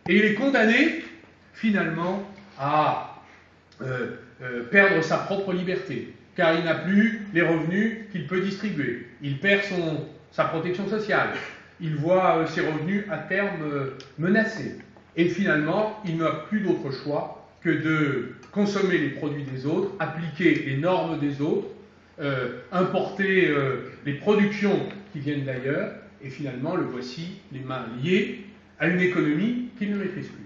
Et il est condamné, finalement, à perdre sa propre liberté, car il n'a plus les revenus qu'il peut distribuer. Il perd sa protection sociale. Il voit ses revenus à terme menacés. Et finalement, il n'a plus d'autre choix que de consommer les produits des autres, appliquer les normes des autres, importer les productions qui viennent d'ailleurs, et finalement, le voici les mains liées à une économie qu'il ne maîtrise plus.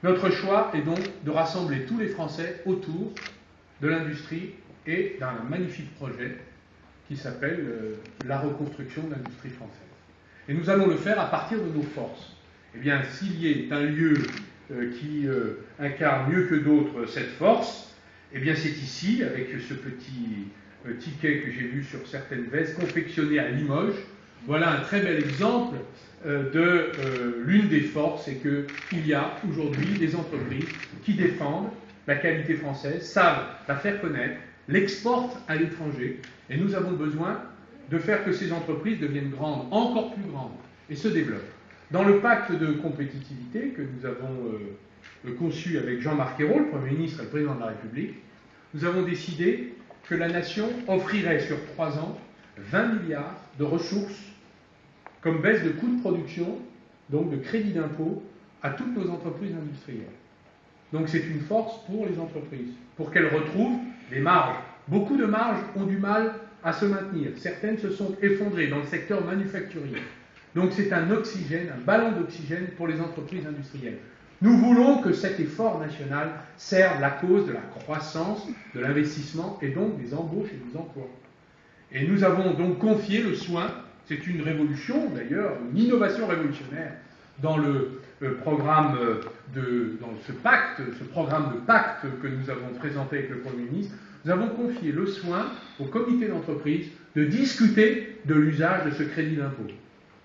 Notre choix est donc de rassembler tous les Français autour de l'industrie et d'un magnifique projet qui s'appelle la reconstruction de l'industrie française. Et nous allons le faire à partir de nos forces. Eh bien, s'il y est un lieu qui incarne mieux que d'autres cette force, eh bien c'est ici, avec ce petit ticket que j'ai vu sur certaines vestes confectionnées à Limoges. Voilà un très bel exemple de l'une des forces, c'est qu'il y a aujourd'hui des entreprises qui défendent la qualité française, savent la faire connaître, l'exportent à l'étranger, et nous avons besoin de faire que ces entreprises deviennent grandes, encore plus grandes, et se développent. Dans le pacte de compétitivité que nous avons conçu avec Jean-Marc Ayrault, le Premier ministre et le Président de la République, nous avons décidé que la nation offrirait sur 3 ans 20 milliards de ressources comme baisse de coûts de production, donc de crédit d'impôt, à toutes nos entreprises industrielles. Donc c'est une force pour les entreprises, pour qu'elles retrouvent des marges. Beaucoup de marges ont du mal à se maintenir. Certaines se sont effondrées dans le secteur manufacturier. Donc c'est un oxygène, un ballon d'oxygène pour les entreprises industrielles. Nous voulons que cet effort national serve la cause de la croissance, de l'investissement et donc des embauches et des emplois. Et nous avons donc confié le soin, c'est une révolution d'ailleurs, une innovation révolutionnaire dans le programme dans ce programme de pacte que nous avons présenté avec le Premier ministre. Nous avons confié le soin au comité d'entreprise de discuter de l'usage de ce crédit d'impôt.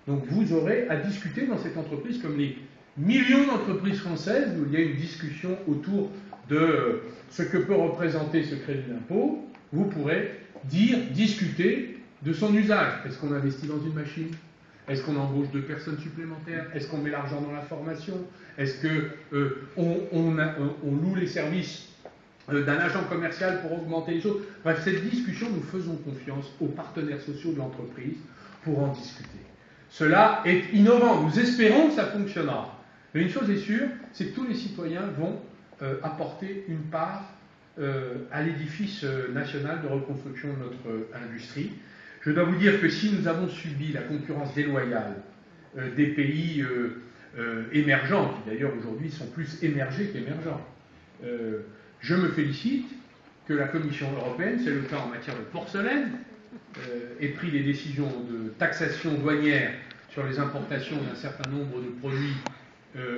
Donc vous aurez à discuter dans cette entreprise, comme les millions d'entreprises françaises, où il y a une discussion autour de ce que peut représenter ce crédit d'impôt. Vous pourrez discuter de son usage. Est-ce qu'on investit dans une machine ? Est-ce qu'on embauche 2 personnes supplémentaires ? Est-ce qu'on met l'argent dans la formation ? Est-ce qu'on loue les services d'un agent commercial pour augmenter les choses ? Bref, cette discussion, nous faisons confiance aux partenaires sociaux de l'entreprise pour en discuter. Cela est innovant. Nous espérons que ça fonctionnera. Mais une chose est sûre, c'est que tous les citoyens vont apporter une part à l'édifice national de reconstruction de notre industrie. Je dois vous dire que si nous avons subi la concurrence déloyale des pays émergents, qui d'ailleurs aujourd'hui sont plus émergés qu'émergents, je me félicite que la Commission européenne, c'est le cas en matière de porcelaine, ait pris des décisions de taxation douanière sur les importations d'un certain nombre de produits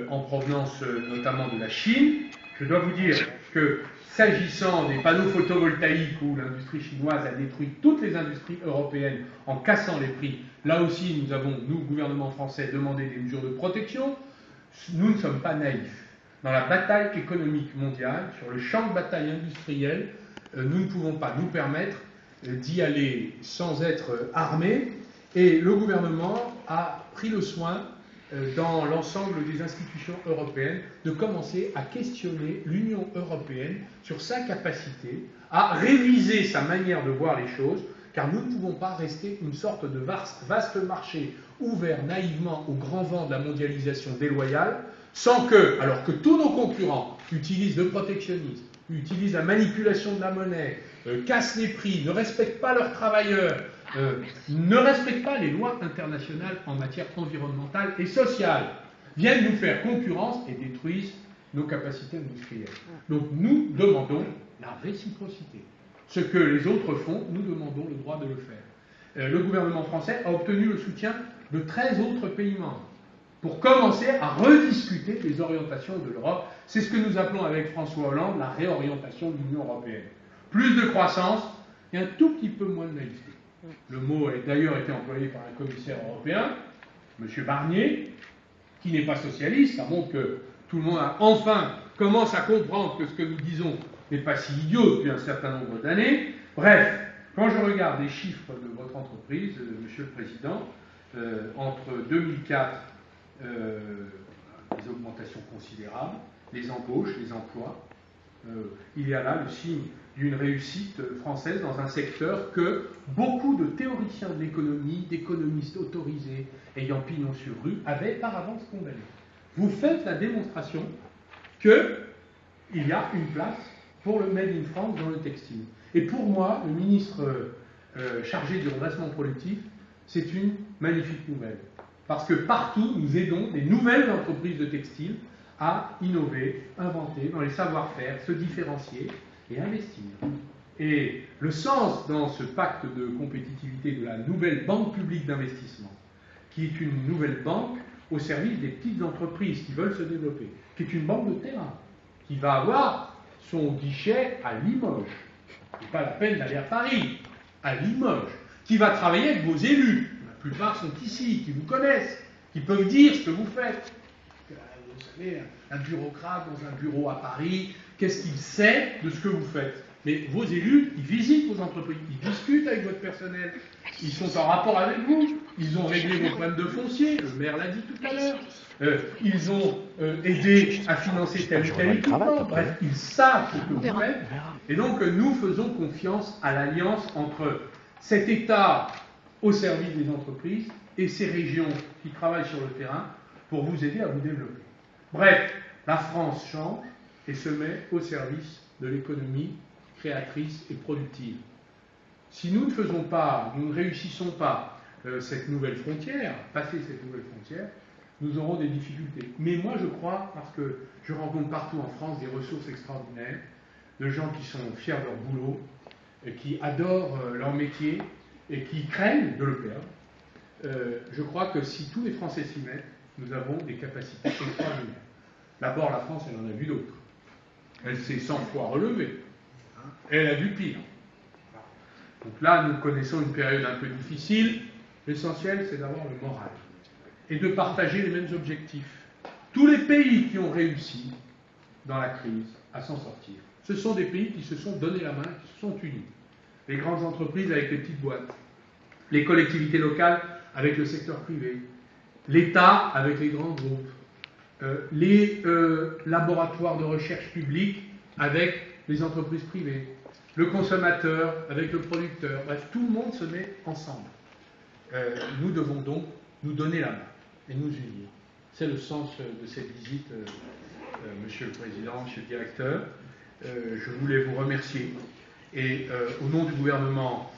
en provenance notamment de la Chine. Je dois vous dire que s'agissant des panneaux photovoltaïques où l'industrie chinoise a détruit toutes les industries européennes en cassant les prix, là aussi nous avons, nous, gouvernement français, demandé des mesures de protection. Nous ne sommes pas naïfs. Dans la bataille économique mondiale, sur le champ de bataille industriel, nous ne pouvons pas nous permettre d'y aller sans être armés. Et le gouvernement a pris le soin dans l'ensemble des institutions européennes, de commencer à questionner l'Union européenne sur sa capacité à réviser sa manière de voir les choses, car nous ne pouvons pas rester une sorte de vaste marché ouvert naïvement au grand vent de la mondialisation déloyale, sans que, alors que tous nos concurrents utilisent le protectionnisme, utilisent la manipulation de la monnaie, cassent les prix, ne respectent pas leurs travailleurs, ne respectent pas les lois internationales en matière environnementale et sociale, viennent nous faire concurrence et détruisent nos capacités industrielles. Donc nous demandons la réciprocité. Ce que les autres font, nous demandons le droit de le faire. Le gouvernement français a obtenu le soutien de 13 autres pays membres pour commencer à rediscuter des orientations de l'Europe. C'est ce que nous appelons avec François Hollande la réorientation de l'Union européenne. Plus de croissance et un tout petit peu moins de naïveté. Le mot a d'ailleurs été employé par un commissaire européen, M. Barnier, qui n'est pas socialiste. Ça montre que tout le monde commence à comprendre que ce que nous disons n'est pas si idiot depuis un certain nombre d'années. Bref, quand je regarde les chiffres de votre entreprise, Monsieur le Président, entre 2004, des augmentations considérable, les embauches, les emplois. Il y a là le signe d'une réussite française dans un secteur que beaucoup de théoriciens de l'économie, d'économistes autorisés ayant pignon sur rue, avaient par avance condamné. Vous faites la démonstration qu'il y a une place pour le Made in France dans le textile. Et pour moi, le ministre chargé du redressement productif, c'est une magnifique nouvelle. Parce que partout, nous aidons des nouvelles entreprises de textile à innover, inventer dans les savoir-faire, se différencier et investir. Et le sens dans ce pacte de compétitivité de la nouvelle banque publique d'investissement, qui est une nouvelle banque au service des petites entreprises qui veulent se développer, qui est une banque de terrain, qui va avoir son guichet à Limoges. Ce n'est pas la peine d'aller à Paris, à Limoges, qui va travailler avec vos élus. La plupart sont ici, qui vous connaissent, qui peuvent dire ce que vous faites. Vous savez, un bureaucrate dans un bureau à Paris, qu'est-ce qu'il sait de ce que vous faites? Mais vos élus, ils visitent vos entreprises, ils discutent avec votre personnel, ils sont en rapport avec vous, ils ont réglé vos problèmes de foncier, le maire l'a dit tout à l'heure, ils ont aidé à financer tel ou tel équipement, bref, ils savent ce que vous faites, et donc nous faisons confiance à l'alliance entre cet État au service des entreprises et ces régions qui travaillent sur le terrain pour vous aider à vous développer. Bref, la France change et se met au service de l'économie créatrice et productive. Si nous ne faisons pas, nous ne réussissons pas cette nouvelle frontière, passer cette nouvelle frontière, nous aurons des difficultés. Mais moi je crois, parce que je rencontre partout en France des ressources extraordinaires, de gens qui sont fiers de leur boulot, et qui adorent leur métier et qui craignent de le perdre. Je crois que si tous les Français s'y mettent, nous avons des capacités extraordinaires. D'abord, la France, elle en a vu d'autres. Elle s'est 100 fois relevée. Elle a vu pire. Donc là, nous connaissons une période un peu difficile. L'essentiel, c'est d'avoir le moral et de partager les mêmes objectifs. Tous les pays qui ont réussi dans la crise à s'en sortir, ce sont des pays qui se sont donné la main, qui se sont unis. Les grandes entreprises avec les petites boîtes, les collectivités locales avec le secteur privé, l'État avec les grands groupes, les laboratoires de recherche publics avec les entreprises privées, le consommateur avec le producteur, bref, tout le monde se met ensemble. Nous devons donc nous donner la main et nous unir. C'est le sens de cette visite, Monsieur le Président, Monsieur le Directeur. Je voulais vous remercier et, au nom du gouvernement,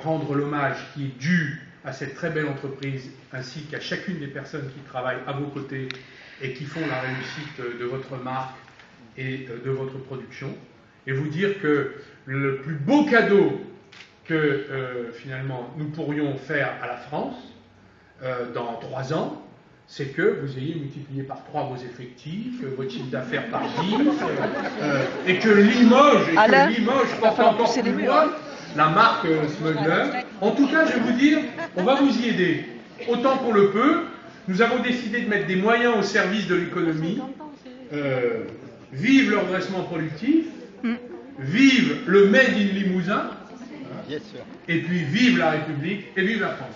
rendre l'hommage qui est dû à cette très belle entreprise, ainsi qu'à chacune des personnes qui travaillent à vos côtés et qui font la réussite de votre marque et de votre production, et vous dire que le plus beau cadeau que finalement nous pourrions faire à la France dans 3 ans, c'est que vous ayez multiplié par 3 vos effectifs, votre chiffre d'affaires par 10, et que Limoges porte encore plus loin la marque Smuggler. En tout cas, je vais vous dire, on va vous y aider autant qu'on le peut. Nous avons décidé de mettre des moyens au service de l'économie. Vive le redressement productif, vive le Made in Limousin, et puis vive la République et vive la France.